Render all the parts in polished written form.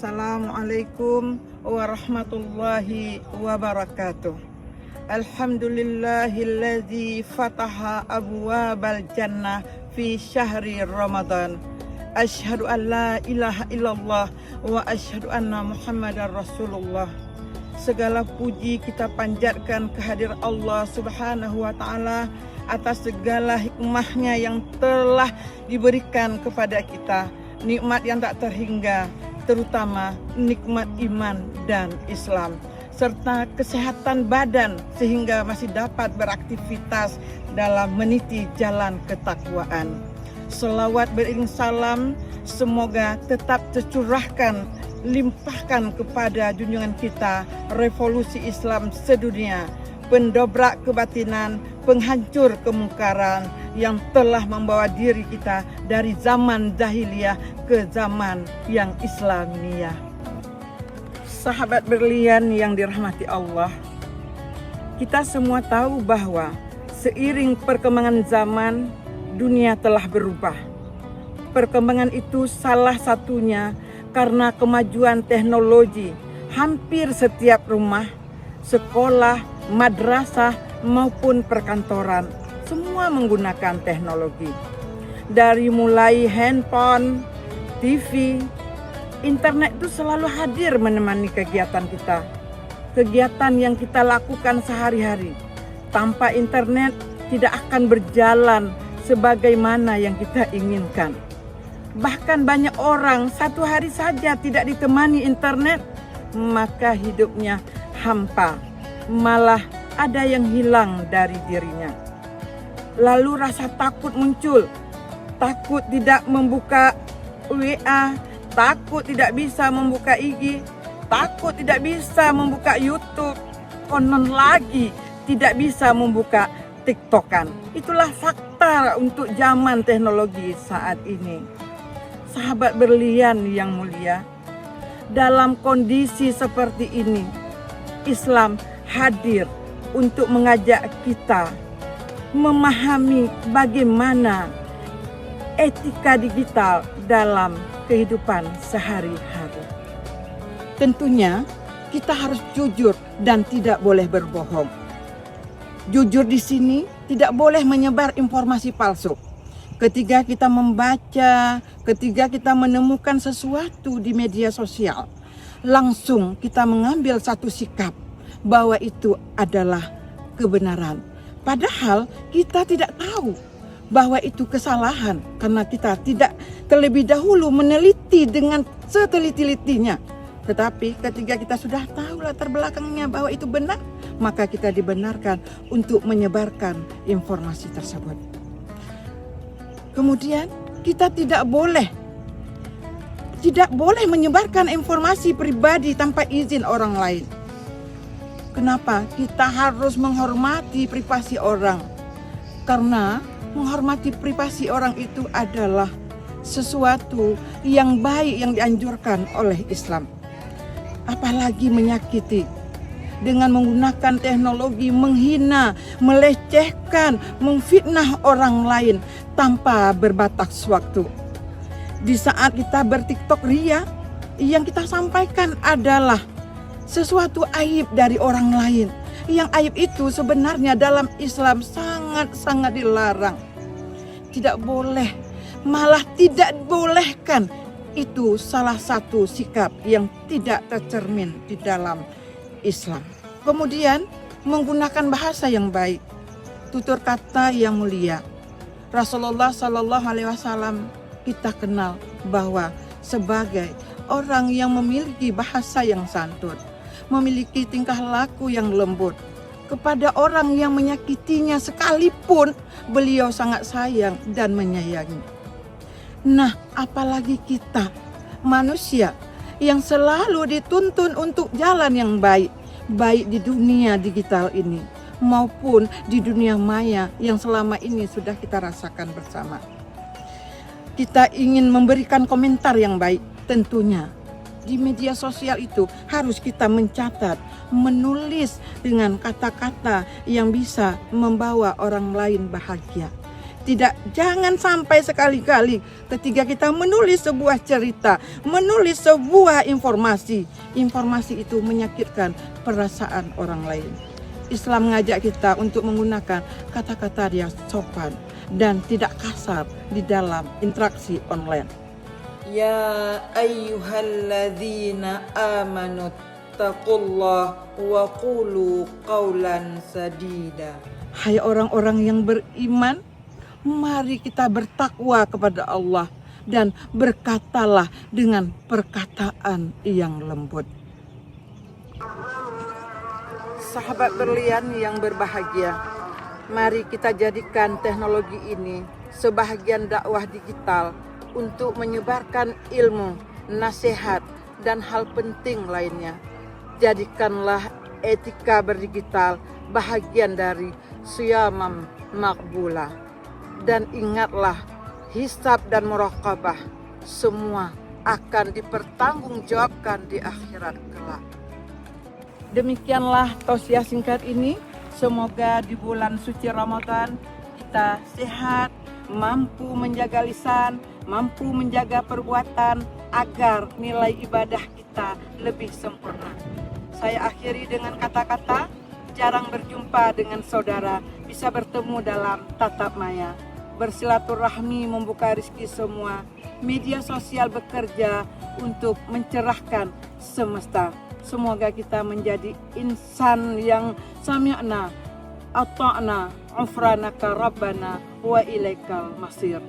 Assalamualaikum warahmatullahi wabarakatuh. Alhamdulillahilladzi fataha abwabal jannah fi syahri Ramadan. Asyhadu an la ilaha illallah wa asyhadu anna Muhammadar Rasulullah. Segala puji kita panjatkan kehadirat Allah Subhanahu wa taala atas segala hikmahnya yang telah diberikan kepada kita, nikmat yang tak terhingga, terutama nikmat iman dan Islam, serta kesehatan badan sehingga masih dapat beraktivitas dalam meniti jalan ketakwaan. Selawat beriring salam semoga tetap tercurahkan, limpahkan kepada junjungan kita, revolusi Islam sedunia, pendobrak kebatinan, penghancur kemungkaran yang telah membawa diri kita dari zaman jahiliyah ke zaman yang Islamiyah. Sahabat berlian yang dirahmati Allah, kita semua tahu bahwa seiring perkembangan zaman, dunia telah berubah. Perkembangan itu salah satunya karena kemajuan teknologi. Hampir setiap rumah, sekolah, madrasah maupun perkantoran semua menggunakan teknologi. Dari mulai handphone, TV, internet itu selalu hadir menemani kegiatan kita. Kegiatan yang kita lakukan sehari-hari. Tanpa internet tidak akan berjalan sebagaimana yang kita inginkan. Bahkan banyak orang satu hari saja tidak ditemani internet, maka hidupnya hampa. Malah ada yang hilang dari dirinya. Lalu rasa takut muncul. Takut tidak membuka WA, takut tidak bisa membuka IG, takut tidak bisa membuka YouTube, konon lagi tidak bisa membuka TikTokan. Itulah fakta untuk zaman teknologi saat ini. Sahabat berlian yang mulia, dalam kondisi seperti ini, Islam hadir untuk mengajak kita memahami bagaimana etika digital dalam kehidupan sehari-hari. Tentunya kita harus jujur dan tidak boleh berbohong. Jujur di sini tidak boleh menyebar informasi palsu. Ketika kita membaca, ketika kita menemukan sesuatu di media sosial, langsung kita mengambil satu sikap bahwa itu adalah kebenaran. Padahal kita tidak tahu bahwa itu kesalahan karena kita tidak terlebih dahulu meneliti dengan seteliti-telitinya. Tetapi ketika kita sudah tahu latar belakangnya bahwa itu benar, maka kita dibenarkan untuk menyebarkan informasi tersebut. Kemudian kita tidak boleh menyebarkan informasi pribadi tanpa izin orang lain. Kenapa? Kita harus menghormati privasi orang. Karena menghormati privasi orang itu adalah sesuatu yang baik yang dianjurkan oleh Islam. Apalagi menyakiti dengan menggunakan teknologi, menghina, melecehkan, memfitnah orang lain tanpa berbatas waktu. Di saat kita bertiktok ria, yang kita sampaikan adalah sesuatu aib dari orang lain. Yang aib itu sebenarnya dalam Islam sangat-sangat dilarang. Tidak boleh, malah tidak bolehkan. Itu salah satu sikap yang tidak tercermin di dalam Islam. Kemudian menggunakan bahasa yang baik, tutur kata yang mulia. Rasulullah Shallallahu Alaihi Wasallam kita kenal bahwa sebagai orang yang memiliki bahasa yang santun, memiliki tingkah laku yang lembut. Kepada orang yang menyakitinya sekalipun, beliau sangat sayang dan menyayangi. Nah, apalagi kita manusia yang selalu dituntun untuk jalan yang baik, baik di dunia digital ini maupun di dunia maya yang selama ini sudah kita rasakan bersama. Kita ingin memberikan komentar yang baik, tentunya di media sosial itu harus kita mencatat, menulis dengan kata-kata yang bisa membawa orang lain bahagia, Jangan sampai sekali-kali ketika kita menulis sebuah cerita, menulis sebuah informasi itu menyakitkan perasaan orang lain. Islam mengajak kita untuk menggunakan kata-kata yang sopan dan tidak kasar di dalam interaksi online. Ya ayyuhalladzina amanu taqullah wa qulu qawlan sadida. Hai orang-orang yang beriman, mari kita bertakwa kepada Allah dan berkatalah dengan perkataan yang lembut. Sahabat berlian yang berbahagia, mari kita jadikan teknologi ini sebahagian dakwah digital untuk menyebarkan ilmu, nasihat, dan hal penting lainnya. Jadikanlah etika berdigital bahagian dari siyamam maqbulah. Dan ingatlah, hisab dan muraqabah semua akan dipertanggungjawabkan di akhirat kelak. Demikianlah tausiah singkat ini. Semoga di bulan suci Ramadan kita sehat, mampu menjaga lisan, mampu menjaga perbuatan agar nilai ibadah kita lebih sempurna. Saya akhiri dengan kata-kata, jarang berjumpa dengan saudara, bisa bertemu dalam tatap maya. Bersilaturahmi membuka rezeki semua. Media sosial bekerja untuk mencerahkan semesta. Semoga kita menjadi insan yang sami'na, ata'na, ufranaka rabbana, wa ilaikal masir.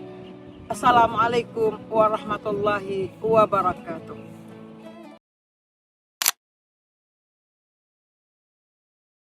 Assalamualaikum warahmatullahi wabarakatuh.